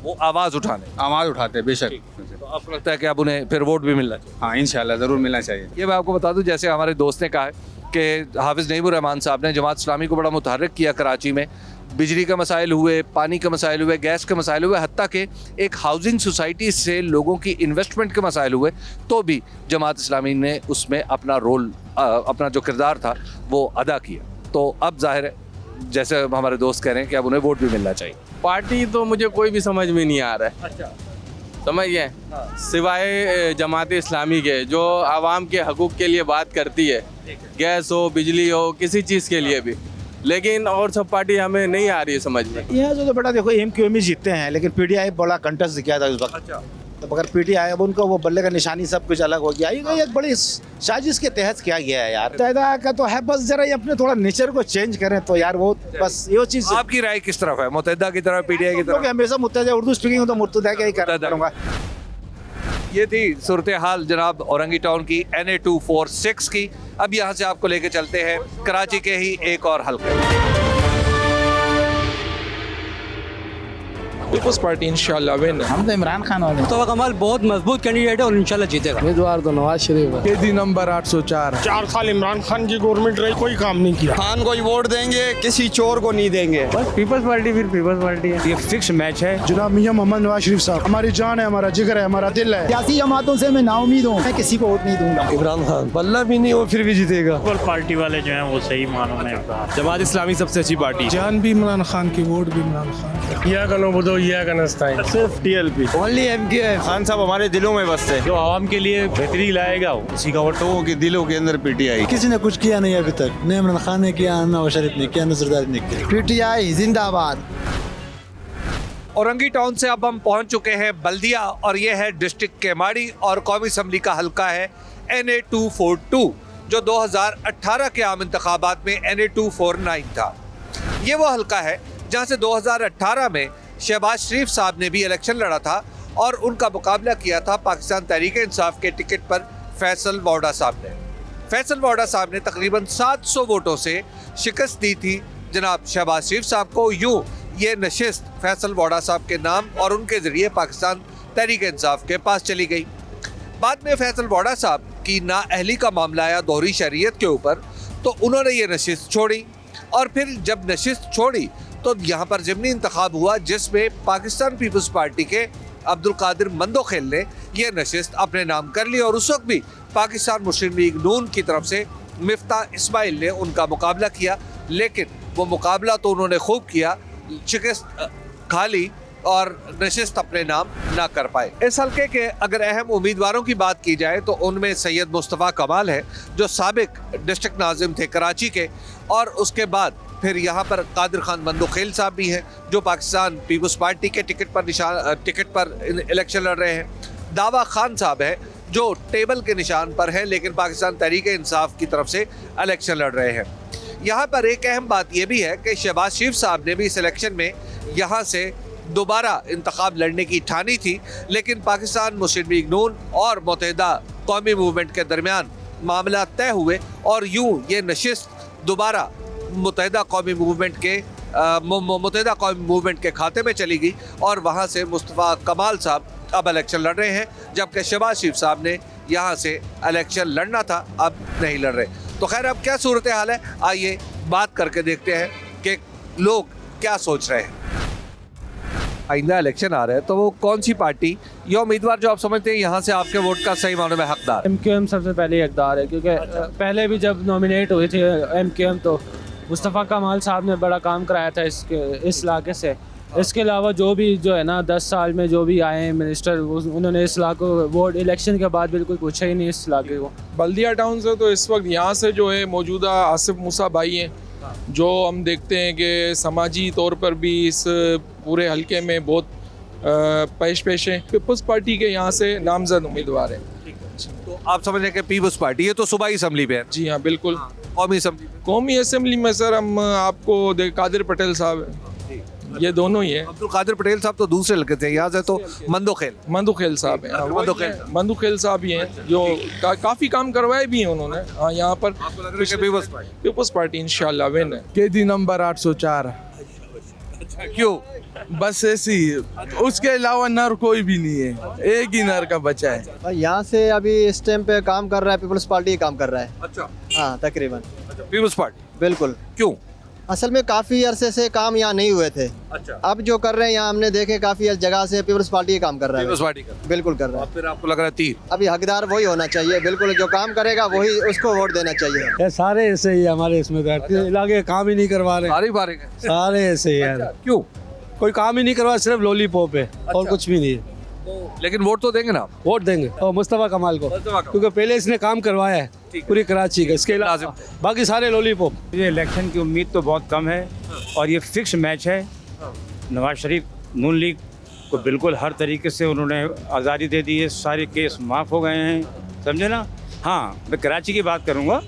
वो आवाज़ उठाते हैं बेशक। तो आपको लगता है कि अब उन्हें फिर वोट भी मिलना चाहिए? हाँ, इंशाल्लाह ज़रूर मिलना चाहिए। ये मैं आपको बता दूं, जैसे हमारे दोस्त ने कहा है कि हाफिज़ नईमुर रहमान साहब ने जमात इस्लामी को बड़ा मुतहर्रिक किया कराची में, बिजली का मसाइल हुए, पानी के मसाइल हुए, गैस के मसाइल हुए, हत्ता कि एक हाउसिंग सोसाइटी से लोगों की इन्वेस्टमेंट के मसाइल हुए, तो भी जमात इस्लामी ने उसमें अपना रोल, अपना जो किरदार था वो अदा किया। तो अब जाहिर है, जैसे हमारे दोस्त कह रहे हैं कि अब उन्हें वोट भी मिलना चाहिए। पार्टी तो मुझे कोई भी समझ में नहीं आ रहा है। अच्छा, समझ गए, सिवाय जमात इस्लामी के जो आवाम के हकूक़ के लिए बात करती है, गैस हो, बिजली हो, किसी चीज़ के लिए भी, लेकिन और सब पार्टी हमें नहीं आ रही है समझ में। यहाँ से तो बेटा देखो एमक्यूएम ही जीतते हैं, लेकिन पीटीआई बड़ा कंटेस्ट किया था उस वक्त। अच्छा, तो अगर पीटीआई अब उनको वो बल्ले का निशानी सब कुछ अलग हो गया, ये एक बड़ी साजिश के तहत किया गया है यार। मुत्तहिदा का तो है, बस जरा ये अपने थोड़ा नेचर को चेंज करें तो यार वो बस ये चीज़। आपकी राय किस तरफ है, मुत्तहिदा की तरफ, पीटीआई की तरफ? हमेशा मुत्तहिदा, उर्दू स्पीकिंग हो तो मुत्तहिदा क्या ही करूँगा। ये थी सूरत हाल जनाब औरंगी टाउन की NA246 की। अब यहाँ से आपको लेके चलते हैं कराची के ही एक और हल्के। पीपल्स पार्टी इंशाल्लाह विन। हम तो इमरान खान वाले। तो कमाल बहुत मजबूत कैंडिडेट है और इंशाल्लाह जीतेगा। उम्मीदवार तो नवाज शरीफ है। केदी नंबर 804। 4 साल इमरान खान की गवर्नमेंट रही, कोई काम नहीं किया। खान को ही वोट देंगे, किसी चोर को नहीं देंगे। बस पीपल्स पार्टी, फिर पीपल्स पार्टी है। ये फिक्स मैच है। जनाब मियां मोहम्मद नवाज शरीफ साहब हमारी जान है, हमारा जिगर है, हमारा दिल है। सियासी जमातों से मैं नाउमीद हूँ, मैं किसी को वोट नहीं दूंगा। इमरान खान बल्ला भी नहीं हो फिर भी जीतेगा। पार्टी वाले जो हैं वो सही मानों में जमात इस्लामी सबसे अच्छी पार्टी। जान भी इमरान खान की, वोट भी इमरान खान। या कनो बुदो या कनस्ताइन। सिर्फ टीएलपी। Only MQM. खान साहब हमारे दिलों में बसते, जो आवाम के लिए बेहतरी लाएगा उसी का वोट लोगों के दिलों के अंदर पीटीआई। किसी ने कुछ किया नहीं अभी तक, न इमरान खान ने किया, न नवाज शरीफ ने किया, न जरदारी ने किया। पीटीआई जिंदाबाद। औरंगी टाउन से अब हम पहुंच चुके हैं बल्दिया और ये है डिस्ट्रिक्ट केमाड़ी और कौमी असम्बली का हल्का है NA242, जो 2018 के आम इंतखाबात में NA249 था। ये वो हल्का है जहाँ से 2018 में शहबाज शरीफ साहब ने भी इलेक्शन लड़ा था और उनका मुकाबला किया था पाकिस्तान तहरीक इंसाफ के टिकट पर फैसल वाडा साहब ने। फैसल वाडा साहब ने तकरीबन 700 वोटों से शिकस्त दी थी जनाब शहबाज शरीफ साहब को। यूँ ये नशिस्त फैसल वाडा साहब के नाम और उनके ज़रिए पाकिस्तान तहरीक इंसाफ के पास चली गई। बाद में फैसल वाडा साहब की नाअहली का मामला आया दोहरी शरीयत के ऊपर, तो उन्होंने ये नशिस्त छोड़ी और फिर जब नशिस्त छोड़ी तो यहाँ पर ज़िमनी इंतखाब हुआ जिसमें पाकिस्तान पीपल्स पार्टी के अब्दुल कादिर मंदोखेल ने यह नशिस्त अपने नाम कर ली और उस वक्त भी पाकिस्तान मुस्लिम लीग नून की तरफ से मिफ्ता इस्माइल ने उनका मुकाबला किया, लेकिन वो मुकाबला तो उन्होंने खूब किया, शिकस्त खा ली और नशिस्त अपने नाम ना कर पाए। इस हल्के के अगर अहम उम्मीदवारों की बात की जाए तो उनमें सैयद मुस्तफ़ा कमाल है जो साबिक डिस्ट्रिक्ट नाजिम थे कराची के, और उसके बाद फिर यहाँ पर कादिर खान मंदोखेल साहब भी हैं जो पाकिस्तान पीपल्स पार्टी के टिकट पर इलेक्शन लड़ रहे हैं। दावा खान साहब है जो टेबल के निशान पर है लेकिन पाकिस्तान तहरीक इंसाफ की तरफ से इलेक्शन लड़ रहे हैं। यहाँ पर एक अहम बात यह भी है कि शहबाज शरीफ साहब ने भी इस इलेक्शन में यहाँ से दोबारा इंतखाब लड़ने की ठानी थी, लेकिन पाकिस्तान मुस्लिम लीग नून और मुत्तहिदा कौमी मूवमेंट के दरमियान मामला तय हुए और यूँ ये नशिस्त दोबारा मुत्तहिदा कौमी मूवमेंट के खाते में चली गई और वहाँ से मुस्तफ़ा कमाल साहब अब इलेक्शन लड़ रहे हैं, जबकि शहबाज शरीफ साहब ने यहाँ से इलेक्शन लड़ना था, अब नहीं लड़ रहे। तो खैर अब क्या सूरत हाल है, आइए बात करके देखते हैं कि लोग क्या सोच रहे हैं। आइंदा इलेक्शन आ रहा है तो वो कौन सी पार्टी या उम्मीदवार जो आप समझते हैं यहाँ से आपके वोट का सही मानों में हकदार? MQM सबसे पहले हकदार है, क्योंकि पहले भी जब नॉमिनेट हुई थी MQM तो मुस्तफ़ा कमाल साहब ने बड़ा काम कराया था इस इलाके से। इसके अलावा जो है ना 10 साल में जो भी आए हैं मिनिस्टर, उन्होंने इस इलाके को वोट इलेक्शन के बाद बिल्कुल पूछा ही नहीं इस इलाके को। बल्दिया टाउन से तो इस वक्त यहाँ से जो है मौजूदा आसिफ मूसा भाई हैं जो हम देखते हैं कि समाजी तौर पर भी इस पूरे हलके में बहुत पेश हैं। पीपल्स पार्टी के यहाँ से नामजद उम्मीदवार हैं। तो आप समझ रहे हैं कि पीपल्स पार्टी, ये तो सूबाई असम्बली पे है? जी हाँ बिल्कुल। कौमी असम्बली में सर हम आपको कादिर पटेल साहब हैं, ये दोनों ही हैं। अब्दुल कादिर पटेल साहब तो दूसरे हल्के थे, यहाँ से तो मंदोखेल साहब हैं। मंदोखेल साहब ही हैं जो काफ़ी काम करवाए भी हैं उन्होंने। हाँ यहाँ पर पीपल्स पार्टी इंशाल्लाह विन है। KD number 804। क्यों? बस ऐसी, उसके अलावा नर कोई भी नहीं है, एक ही नर का बचा है। यहाँ से अभी इस टाइम पे काम कर रहा है पीपल्स पार्टी काम कर रहा है। अच्छा हाँ तकरीबन। पीपल्स पार्टी बिल्कुल। क्यों? असल में काफ़ी अरसे से काम यहाँ नहीं हुए थे। अच्छा। अब जो कर रहे हैं यहाँ हमने देखे काफ़ी जगह से पीपल्स पार्टी काम कर रहा है। पीपल्स पार्टी का बिल्कुल कर रहा है। फिर आपको लग रहा है तीर? अभी हकदार वही होना चाहिए, बिल्कुल जो काम करेगा वही उसको वोट देना चाहिए। ये सारे ऐसे ही हमारे इसमें इलाके काम ही नहीं करवा रहे, सारे ऐसे ही यार। क्यों? कोई काम ही नहीं करवा, सिर्फ लॉलीपॉप है और कुछ भी नहीं है। लेकिन वोट तो देंगे ना? वोट देंगे और मुस्तफ़ा कमाल को, क्योंकि पहले इसने काम करवाया है पूरी कराची का, इसके अलावा बाकी सारे लॉलीपॉप। ये इलेक्शन की उम्मीद तो बहुत कम है और ये फिक्स मैच है। नवाज शरीफ नून लीग को बिल्कुल हर तरीके से उन्होंने आज़ादी दे दी है, सारे केस माफ़ हो गए हैं, समझे ना। हाँ मैं कराची की बात करूँगा,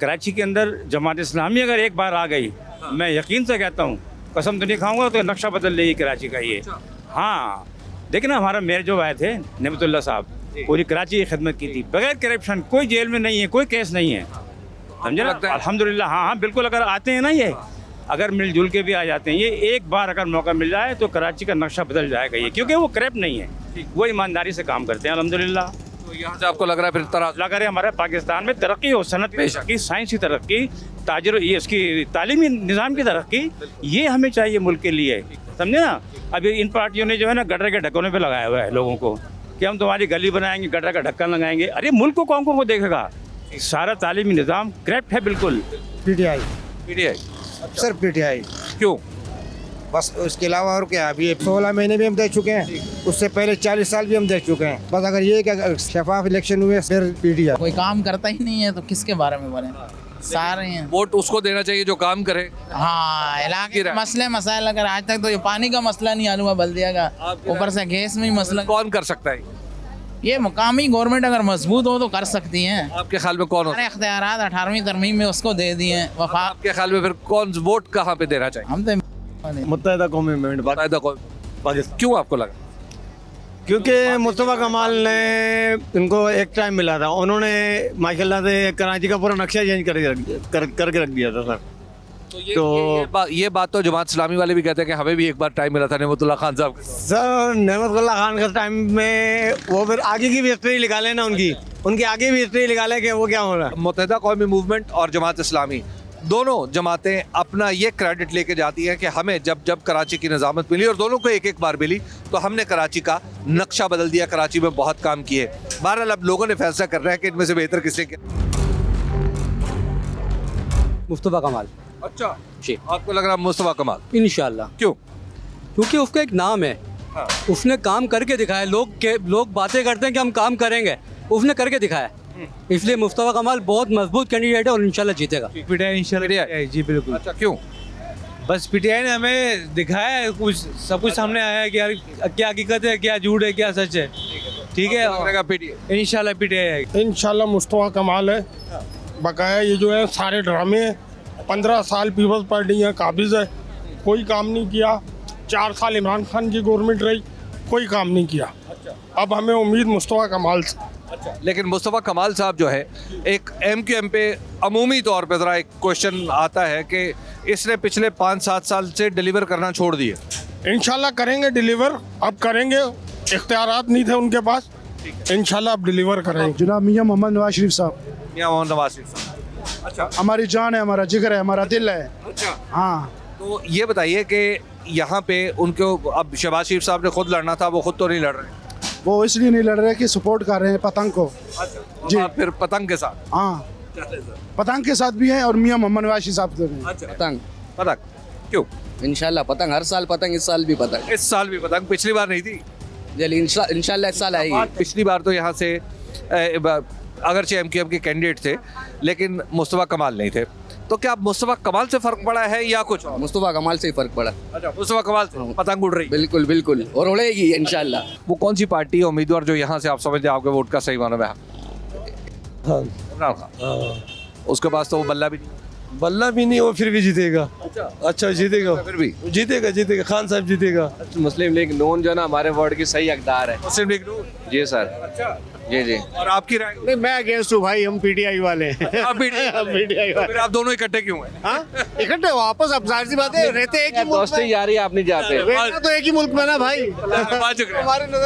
कराची के अंदर जमात इस्लामी अगर एक बार आ गई, मैं यकीन से कहता हूँ, कसम तो नहीं खाऊंगा, तो नक्शा बदल लेगी कराची का ये। हाँ देखिए ना, हमारा मेयर जो आए थे नेमतुल्ला साहब, पूरी कराची की खिदमत की थी बगैर करप्शन, कोई जेल में नहीं है, कोई केस नहीं है, समझे ना। अल्हम्दुलिल्लाह। हाँ हाँ बिल्कुल, अगर आते हैं ना ये, अगर मिलजुल के भी आ जाते हैं, ये एक बार अगर मौका मिल जाए तो कराची का नक्शा बदल जाएगा ये, क्योंकि वो करप्ट नहीं है, वो ईमानदारी से काम करते हैं अल्हम्दुलिल्लाह। तो यहाँ से आपको लग रहा है फिर लग रहा है हमारे पाकिस्तान में तरक्की हो, सनत की, साइंस की तरक्की, ताजर ये इसकी तालीमी निज़ाम की तरक्की, ये हमें चाहिए मुल्क के लिए, समझे ना। अभी इन पार्टियों ने जो है ना गटर के ढक्कनों पे लगाया हुआ है लोगों को कि हम तुम्हारी गली बनाएंगे, गटर का ढक्कन लगाएंगे। अरे मुल्क को कौन को देखेगा? सारा तालीमी निज़ाम करप्ट है बिल्कुल। PTI sir PTI। क्यों? बस उसके अलावा और क्या, अभी 16 महीने भी हम देख चुके हैं, उससे पहले 40 साल भी हम देख चुके हैं। बस अगर ये क्या शफाफ इलेक्शन हुए फिर PTI। कोई काम करता ही नहीं है तो किसके बारे में बोले? सारे हैं। वोट उसको देना चाहिए जो काम करे। हाँ इलाके के मसले मसाइल, अगर आज तक तो ये पानी का मसला नहीं हल हुआ बल्दिया का, ऊपर से गैस में ही मसला। कौन कर सकता है ये? मुकामी गवर्नमेंट अगर मजबूत हो तो कर सकती हैं। आपके ख्याल में कौन? सारे इख्तियारात 18वीं तरमीम में उसको दे दिए हैं। आपके ख्याल में फिर कौन वोट कहाँ पे देना चाहिए? हम तो मुत्तहिदा कौमी मूवमेंट। क्यों आपको लगा? क्योंकि मुस्तफ़ा कमाल ने इनको एक टाइम मिला था, उन्होंने माशाल्लाह से कराची का पूरा नक्शा चेंज करके रख दिया था सर। तो ये बात तो जमात इस्लामी वाले भी कहते हैं कि हमें भी एक बार टाइम मिला था नेमतुल्ला खान साहब। सर नेमतुल्ला खान का टाइम में वो फिर आगे की भी हिस्ट्री निकाले ना, उनकी आगे भी हिस्ट्री निकाले कि वो क्या हो रहा है। मुत्तहिदा कौमी मूवमेंट और जमात इस्लामी दोनों जमातें अपना ये क्रेडिट लेके जाती हैं कि हमें जब जब कराची की निज़ामत मिली, और दोनों को एक एक बार मिली, तो हमने कराची का नक्शा बदल दिया, कराची में बहुत काम किए। बहरहाल अब लोगों ने फैसला कर रहे हैं कि इनमें से बेहतर किसने किया। मुस्तफ़ा कमाल। अच्छा जी, आपको लग रहा मुस्तफ़ा कमाल? इंशाल्लाह। क्यों? क्योंकि उसका एक नाम है। हाँ। उसने काम करके दिखाया। लोग बातें करते हैं कि हम काम करेंगे, उसने करके दिखाया, इसलिए मुस्तफ़ा कमाल बहुत मजबूत कैंडिडेट है और इंशाल्लाह जीतेगा। पीटीआई इंशाल्लाह जी बिल्कुल। अच्छा क्यों? बस पीटीआई ने हमें दिखाया है, कुछ सब कुछ सामने आया है कि यार क्या हकीकत है, क्या झूठ है, क्या सच है। ठीक है, इंशाल्लाह पीटीआई है। इंशाल्लाह मुस्तफ़ा कमाल है। बकाया ये जो है सारे ड्रामे 15 साल पीपल्स पार्टी यहाँ काबिज है, कोई काम नहीं किया। 4 साल इमरान खान की गवर्नमेंट रही, कोई काम नहीं किया। अब हमें उम्मीद मुस्तफ़ा कमाल से। अच्छा, लेकिन मुस्तफ़ा कमाल साहब जो है, एक MQM पे अमूमी तौर पे ज़रा एक क्वेश्चन आता है कि इसने पिछले 5-7 साल से डिलीवर करना छोड़ दिए। इंशाल्लाह करेंगे डिलीवर, अब करेंगे। इख्तियारात नहीं थे उनके पास, इंशाल्लाह अब डिलीवर करेंगे। जनाब मियाँ मोहम्मद नवाज शरीफ साहब। मियाँ मोहम्मद नवाज शरीफ साहब, अच्छा, हमारी जान है, हमारा जिगर है, हमारा दिल है। अच्छा हाँ, तो ये बताइए कि यहाँ पे उनको, अब शहबाज शरीफ साहब ने खुद लड़ना था, वो खुद तो नहीं लड़ रहे। वो इसलिए नहीं लड़ रहे कि सपोर्ट कर रहे हैं पतंग को। अच्छा जी, फिर पतंग के साथ? हाँ, पतंग के साथ भी है और मियाँ मोहम्मद नवाज शरीफ साहब भी। अच्छा, पतंग क्यों? इंशाल्लाह पतंग, हर साल पतंग, इस साल भी पतंग। इस साल भी पतंग, पिछली बार नहीं थी? इंशाल्लाह इस साल आएगी। पिछली बार तो यहाँ से अगरचे MQM के कैंडिडेट थे, लेकिन मुस्तफ़ा कमाल नहीं थे। तो क्या मुस्तफ़ा कमाल से फर्क पड़ा है या कुछ? मुस्तफ़ा कमाल से ही फर्क पड़ा। अच्छा, मुस्तफ़ा कमाल से पतंग उड़ रही? बिल्कुल बिल्कुल, और उड़ेगी इंशाल्लाह। वो कौन सी पार्टी है उम्मीदवार जो यहाँ से आप समझते हैं आपके वोट का सही मानो में? इमरान खान। उसके पास तो वो बल्ला भी नहीं, वो फिर भी जीतेगा। अच्छा जीतेगा, फिर भी जीतेगा, खान साहब जीतेगा। मुस्लिम लीग नून जो है ना हमारे वार्ड की सही हकदार है। मुस्लिम लीग नून? जी सर। अच्छा जी जी। और आपकी राय? नहीं, मैं अगेंस्ट हूँ भाई, हम पीटीआई वाले हैं। आप PTI वाले? फिर आप दोनों इकट्ठे क्यों हैं? हाँ, इकट्ठे वापस, अब जाहिर सी बात है, रहते एक ही मुल्क में। यारी आप नहीं जाते, रहना तो एक ही मुल्क में ना भाई।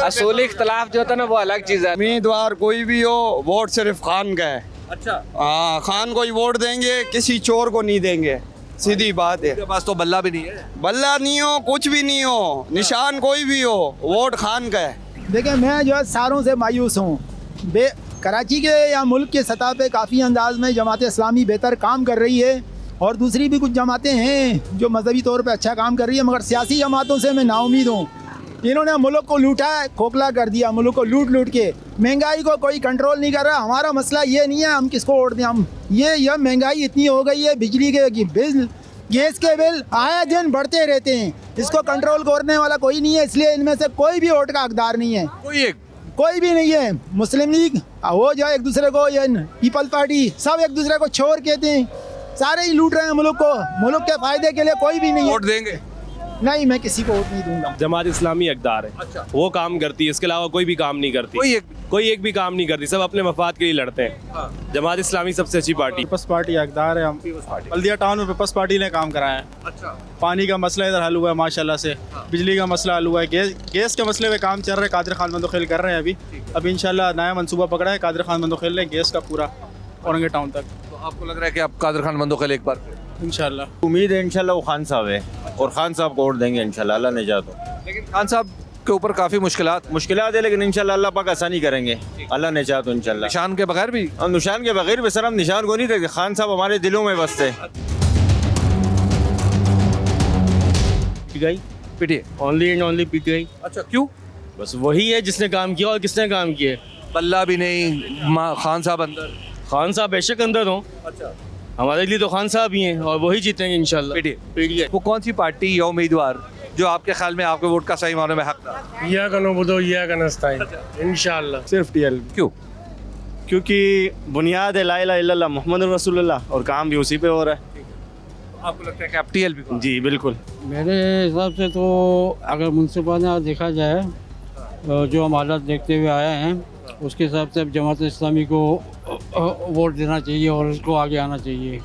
असूली इख्तलाफ जो होता है ना वो अलग चीज़ है। उम्मीदवार कोई भी हो, वोट सिर्फ खान का है। अच्छा हाँ, खान को ही वोट देंगे, किसी चोर को नहीं देंगे, सीधी बात है। पास तो बल्ला भी नहीं है। बल्ला नहीं हो, कुछ भी नहीं हो, निशान कोई भी हो, वोट खान का है। देखिए, मैं जो है सारों से मायूस हूँ। कराची के या मुल्क के सतह पे काफ़ी अंदाज में जमात इस्लामी बेहतर काम कर रही है, और दूसरी भी कुछ जमातें हैं जो मजहबी तौर पे अच्छा काम कर रही है, मगर सियासी जमातों से मैं नाउमीद हूँ। इन्होंने मुल्क को लूटा है, खोखला कर दिया मुल्क को, लूट के। महंगाई को कोई कंट्रोल नहीं कर रहा। हमारा मसला ये नहीं है हम किसको वोट दें, हम ये महंगाई इतनी हो गई है, बिजली के बिल, गैस के बिल आए दिन बढ़ते रहते हैं, इसको कंट्रोल करने वाला कोई नहीं है। इसलिए इनमें से कोई भी वोट का हकदार नहीं है, कोई भी नहीं है। मुस्लिम लीग वो जो एक दूसरे को, ये पीपल पार्टी, सब एक दूसरे को छोर कहते हैं, सारे ही लूट रहे हैं मुल्क को। मुल्क के फायदे के लिए कोई भी नहीं है। वोट देंगे? नहीं, मैं किसी को वोट नहीं दूंगा। जमात इस्लामी हकदार है। अच्छा। वो काम करती है, इसके अलावा कोई भी काम नहीं करती। कोई एक भी काम नहीं करती, सब अपने मफाद के लिए लड़ते हैं। हाँ। जमात इस्लामी सबसे अच्छी पार्टी। पीपल्स पार्टी हकदार है। हम बल्दिया टाउन में पीपल्स पार्टी ने काम कराया है। अच्छा। पानी का मसला इधर हल हुआ है माशाल्लाह से। हाँ। बिजली का मसला हल हुआ है। गैस के मसले में काम चल रहा है, कादिर खान मंदोखेल कर रहे हैं अभी इंशाल्लाह नया मनसूबा पकड़ा है कादिर खान मंदोखेल ने, गैस का पूरा औरंगे टाउन तक। तो आपको लग रहा है कि आप कादिर खान मंदोखेल एक बार? इंशाल्लाह उम्मीद है, इंशाल्लाह वो खान साहब है और खान साहब को वोट देंगे इंशाल्लाह, अल्लाह ने चाहो। लेकिन खान साहब के ऊपर काफ़ी मुश्किलात है, लेकिन इंशाल्लाह अल्लाह पाक आसानी करेंगे, अल्लाह ने चाहो तो इंशाल्लाह। निशान के बगैर भी? और निशान के बगैर भी सर, हम निशान को नहीं देखते, खान साहब हमारे दिलों में बसते। PTI, only and only PTI. अच्छा, क्यों? बस वही है जिसने काम किया, और किसने काम किया? बल्ला भी नहीं, खान साहब अंदर। खान साहब बेशक अंदर हो। अच्छा। हमारे लिए तो खान साहब ही हैं और वही जीतेंगे इंशाल्लाह। पीटीआई। वो कौन सी पार्टी या उम्मीदवार जो आपके ख्याल में आपके वोट का सही मानो में हकदार? या कनो बुदो या कनस्ताइन इंशाल्लाह। सिर्फ टीएल। क्यों? क्योंकि बुनियाद है ला इलाहा इल्लल्लाह मुहम्मद रसूलुल्लाह, और काम भी उसी पे हो रहा है। आपको लगता है कि आप टीएल भी? जी बिल्कुल। मेरे हिसाब से तो अगर मुनसिफाना देखा जाए, जो हम हालात देखते हुए आए हैं, उसके हिसाब से अब जमात इस्लामी को वोट देना चाहिए और उसको आगे आना चाहिए।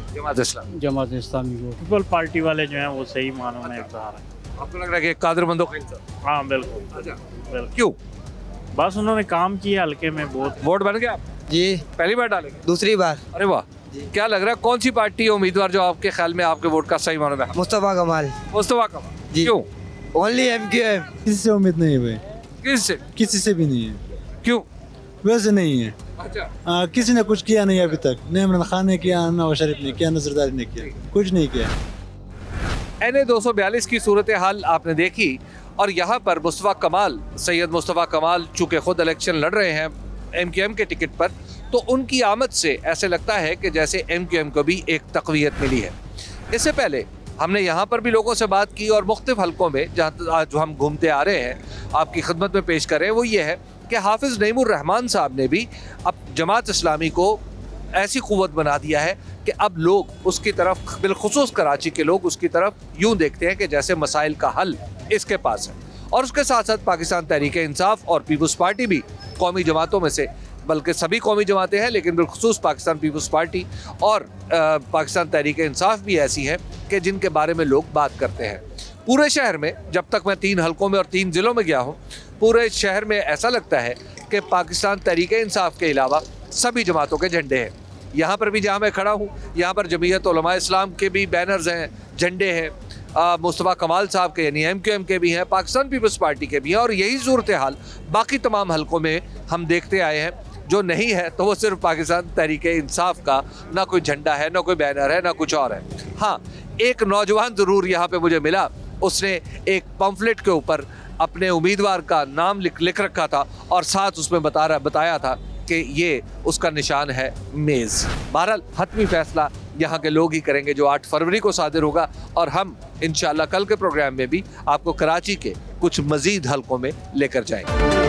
जमात इस्लामी को। पीपल पार्टी वाले जो हैं वो सही मानो में इख्तियार है। आपको लग रहा है कि कादिर मंदोखेल? हाँ बिल्कुल। क्यों? बस उन्होंने काम किया हल्के में बहुत। वोट बन गया? जी। पहली बार डालेंगे? दूसरी बार। अरे वाह, क्या लग रहा है कौन सी पार्टी है उम्मीदवार जो आपके ख्याल में आपके वोट का सही मानो में? मुस्तफ़ा कमाल। मुस्तफा कमाल जी। क्यों? Only MQM। किसी से उम्मीद नहीं है भाई, किससे? किसी से भी नहीं है। क्यों? वैसे नहीं है। अच्छा। किसी ने कुछ किया नहीं अभी तक, न इमरान खान ने किया, नवाज शरीफ ने किया, न जरदारी ने किया, कुछ नहीं किया। NA 242 की सूरत हाल आपने देखी और यहाँ पर मुस्तफ़ा कमाल, सैयद मुस्तफ़ा कमाल चूँकि खुद इलेक्शन लड़ रहे हैं MQM के टिकट पर, तो उनकी आमद से ऐसे लगता है कि जैसे MQM को भी एक तक़वियत मिली है। इससे पहले हमने यहाँ पर भी लोगों से बात की और मुख्तलिफ हलकों में जहाँ जो हम घूमते आ रहे हैं आपकी खिदमत में पेश कर रहे हैं वो ये है कि हाफिज़ नईमुर रहमान साहब ने भी अब जमात इस्लामी को ऐसी क़ुव्वत बना दिया है कि अब लोग उसकी तरफ, बिलखुसूस कराची के लोग उसकी तरफ यूँ देखते हैं कि जैसे मसाइल का हल इसके पास है। और उसके साथ साथ पाकिस्तान तहरीक इंसाफ और पीपल्स पार्टी भी कौमी जमातों में से, बल्कि सभी कौमी जमातें हैं लेकिन बिलखुसूस पाकिस्तान पीपल्स पार्टी और पाकिस्तान तहरीक इंसाफ भी ऐसी हैं कि जिनके बारे में लोग बात करते हैं। पूरे शहर में, जब तक मैं 3 हलकों में और 3 ज़िलों में गया हूँ, पूरे शहर में ऐसा लगता है कि पाकिस्तान तहरीक इंसाफ के अलावा सभी जमातों के झंडे हैं। यहाँ पर भी जहाँ मैं खड़ा हूँ यहाँ पर जमीयत उलमा इस्लाम के भी बैनर्स हैं, झंडे हैं, मुस्तफ़ा कमाल साहब के यानी MQM के भी हैं, पाकिस्तान पीपल्स पार्टी के भी हैं और यही सूरत हाल बाकी तमाम हलकों में हम देखते आए हैं। जो नहीं है तो वो सिर्फ पाकिस्तान तहरीक इंसाफ का ना कोई झंडा है, ना कोई बैनर है, ना कुछ और है। हाँ, एक नौजवान ज़रूर यहाँ पे मुझे मिला, उसने एक पम्फलेट के ऊपर अपने उम्मीदवार का नाम लिख रखा था और साथ उसमें बताया था कि ये उसका निशान है मेज़। बहरहाल हतमी फैसला यहाँ के लोग ही करेंगे जो 8 फरवरी को सादिर होगा और हम इंशाल्लाह कल के प्रोग्राम में भी आपको कराची के कुछ मज़ीद हलकों में लेकर जाएंगे।